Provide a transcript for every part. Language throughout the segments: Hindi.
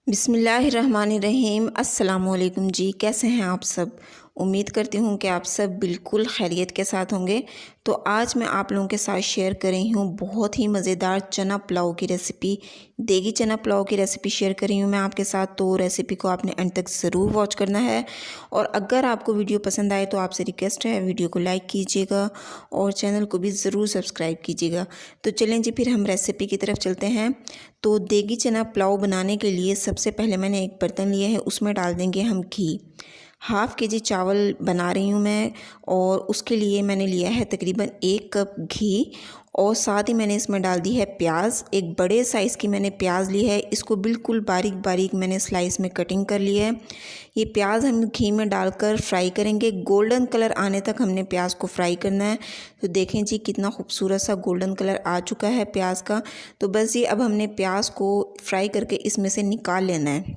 बिस्मिल्लाहिर्रहमानिर्रहीम। अस्सलामुअलैकुम जी, कैसे हैं आप सब। उम्मीद करती हूँ कि आप सब बिल्कुल खैरियत के साथ होंगे। तो आज मैं आप लोगों के साथ शेयर कर रही हूँ बहुत ही मज़ेदार चना पुलाव की रेसिपी, देगी चना पुलाव की रेसिपी शेयर कर रही हूँ मैं आपके साथ। तो रेसिपी को आपने अंत तक ज़रूर वॉच करना है और अगर आपको वीडियो पसंद आए तो आपसे रिक्वेस्ट है वीडियो को लाइक कीजिएगा और चैनल को भी ज़रूर सब्सक्राइब कीजिएगा। तो चलें जी, फिर हम रेसिपी की तरफ चलते हैं। तो देगी चना पुलाव बनाने के लिए सबसे पहले मैंने एक बर्तन लिया है, उसमें डाल देंगे हम घी। हाफ़ के जी चावल बना रही हूँ मैं और उसके लिए मैंने लिया है तकरीबन 1 कप घी और साथ ही मैंने इसमें डाल दी है प्याज। एक बड़े साइज़ की मैंने प्याज ली है, इसको बिल्कुल बारीक बारीक मैंने स्लाइस में कटिंग कर लिया है। ये प्याज हम घी में डालकर फ्राई करेंगे, गोल्डन कलर आने तक हमने प्याज को फ्राई करना है। तो देखें जी कितना खूबसूरत सा गोल्डन कलर आ चुका है प्याज का। तो बस ये अब हमने प्याज को फ्राई करके इसमें से निकाल लेना है।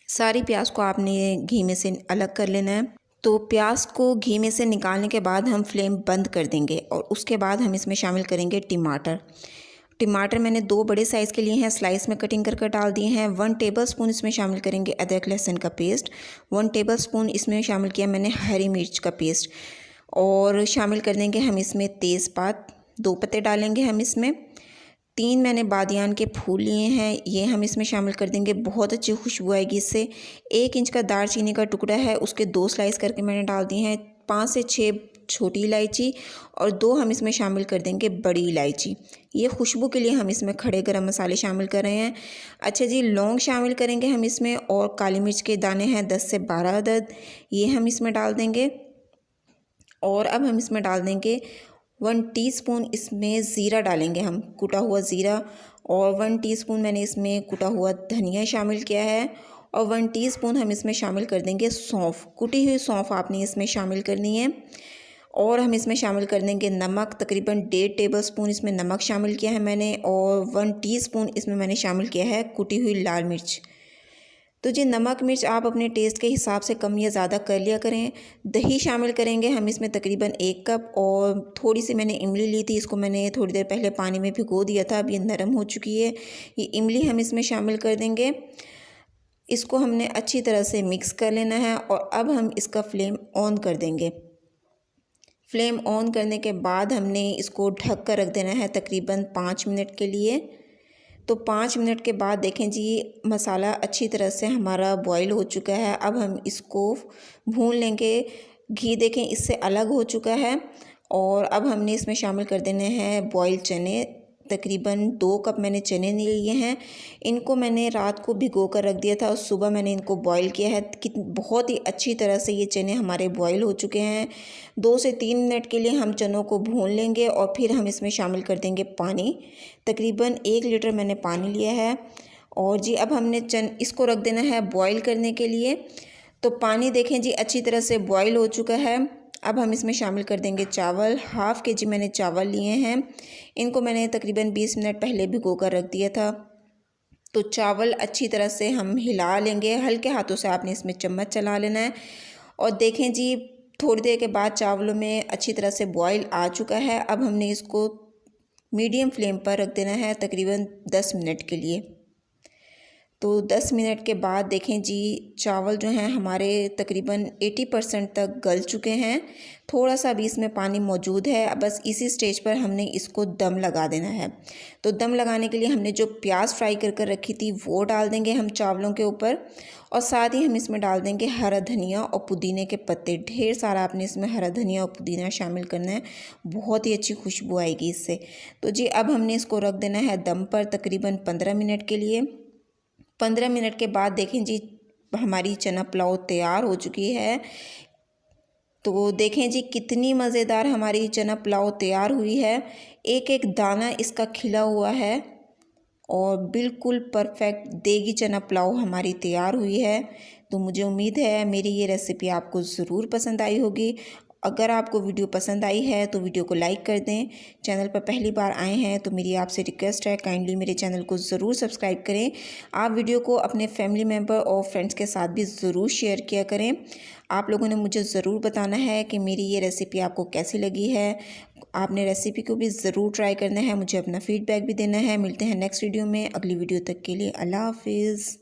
सारी प्याज को आपने घी में से अलग कर लेना है। तो प्याज को घी में से निकालने के बाद हम फ्लेम बंद कर देंगे और उसके बाद हम इसमें शामिल करेंगे टमाटर। टमाटर मैंने 2 बड़े साइज़ के लिए हैं, स्लाइस में कटिंग कर डाल दिए हैं। 1 टेबलस्पून इसमें शामिल करेंगे अदरक लहसुन का पेस्ट। 1 टेबलस्पून इसमें शामिल किया मैंने हरी मिर्च का पेस्ट और शामिल कर देंगे हम इसमें तेज़पात, 2 पत्ते डालेंगे हम इसमें। 3 मैंने बादियान के फूल लिए हैं, ये हम इसमें शामिल कर देंगे, बहुत अच्छी खुशबू आएगी इससे। 1 इंच का दालचीनी का टुकड़ा है, उसके 2 स्लाइस करके मैंने डाल दिए हैं। 5 से 6 छोटी इलायची और 2 हम इसमें शामिल कर देंगे बड़ी इलायची। ये खुशबू के लिए हम इसमें खड़े गरम मसाले शामिल कर रहे हैं। अच्छा जी, लौंग शामिल करेंगे हम इसमें और काली मिर्च के दाने हैं 10 से 12 अदद, ये हम इसमें डाल देंगे। और अब हम इसमें डाल देंगे 1 टीस्पून इसमें ज़ीरा डालेंगे हम, कुटा हुआ ज़ीरा। और 1 टीस्पून मैंने इसमें कुटा हुआ धनिया शामिल किया है और 1 टीस्पून हम इसमें शामिल कर देंगे सौंफ, कुटी हुई सौंफ आपने इसमें शामिल करनी है। और हम इसमें शामिल कर देंगे नमक, तकरीबन 1.5 टेबलस्पून इसमें नमक शामिल किया है मैंने और 1 टीस्पून इसमें मैंने शामिल किया है कुटी हुई लाल मिर्च। तो जी नमक मिर्च आप अपने टेस्ट के हिसाब से कम या ज़्यादा कर लिया करें। दही शामिल करेंगे हम इसमें तकरीबन 1 कप और थोड़ी सी मैंने इमली ली थी, इसको मैंने थोड़ी देर पहले पानी में भिगो दिया था, अब ये नरम हो चुकी है। ये इमली हम इसमें शामिल कर देंगे। इसको हमने अच्छी तरह से मिक्स कर लेना है और अब हम इसका फ्लेम ऑन कर देंगे। फ्लेम ऑन करने के बाद हमने इसको ढक कर रख देना है तकरीबन 5 मिनट के लिए। तो 5 मिनट के बाद देखें जी मसाला अच्छी तरह से हमारा बॉईल हो चुका है। अब हम इसको भून लेंगे। घी देखें इससे अलग हो चुका है और अब हमने इसमें शामिल कर देने हैं बॉइल्ड चने। तकरीबन 2 कप मैंने चने लिए हैं, इनको मैंने रात को भिगो कर रख दिया था और सुबह मैंने इनको बॉईल किया है। बहुत ही अच्छी तरह से ये चने हमारे बॉईल हो चुके हैं। 2 से 3 मिनट के लिए हम चनों को भून लेंगे और फिर हम इसमें शामिल कर देंगे पानी। तकरीबन 1 लीटर मैंने पानी लिया है और जी अब हमने इसको रख देना है बॉईल करने के लिए। तो पानी देखें जी अच्छी तरह से बॉईल हो चुका है। अब हम इसमें शामिल कर देंगे चावल। हाफ़ के जी मैंने चावल लिए हैं, इनको मैंने तकरीबन 20 मिनट पहले भिगो कर रख दिया था। तो चावल अच्छी तरह से हम हिला लेंगे, हल्के हाथों से आपने इसमें चम्मच चला लेना है। और देखें जी थोड़ी देर के बाद चावलों में अच्छी तरह से बॉईल आ चुका है। अब हमने इसको मीडियम फ्लेम पर रख देना है तकरीबन 10 मिनट के लिए। तो 10 मिनट के बाद देखें जी चावल जो हैं हमारे तकरीबन 80% तक गल चुके हैं। थोड़ा सा भी इसमें पानी मौजूद है, बस इसी स्टेज पर हमने इसको दम लगा देना है। तो दम लगाने के लिए हमने जो प्याज फ्राई कर रखी थी वो डाल देंगे हम चावलों के ऊपर और साथ ही हम इसमें डाल देंगे हरा धनिया और पुदीने के पत्ते। ढेर सारा आपने इसमें हरा धनिया और पुदीना शामिल करना है, बहुत ही अच्छी खुशबू आएगी इससे। तो जी अब हमने इसको रख देना है दम पर तकरीबन 15 मिनट के लिए। 15 मिनट के बाद देखें जी हमारी चना पुलाव तैयार हो चुकी है। तो देखें जी कितनी मज़ेदार हमारी चना पुलाव तैयार हुई है। एक एक दाना इसका खिला हुआ है और बिल्कुल परफेक्ट देगी चना पुलाव हमारी तैयार हुई है। तो मुझे उम्मीद है मेरी ये रेसिपी आपको ज़रूर पसंद आई होगी। अगर आपको वीडियो पसंद आई है तो वीडियो को लाइक कर दें। चैनल पर पहली बार आए हैं तो मेरी आपसे रिक्वेस्ट है काइंडली मेरे चैनल को ज़रूर सब्सक्राइब करें। आप वीडियो को अपने फैमिली मेम्बर और फ्रेंड्स के साथ भी ज़रूर शेयर किया करें। आप लोगों ने मुझे ज़रूर बताना है कि मेरी ये रेसिपी आपको कैसी लगी है। आपने रेसिपी को भी ज़रूर ट्राई करना है, मुझे अपना फ़ीडबैक भी देना है। मिलते हैं नेक्स्ट वीडियो में। अगली वीडियो तक के लिए अल्लाह हाफिज़।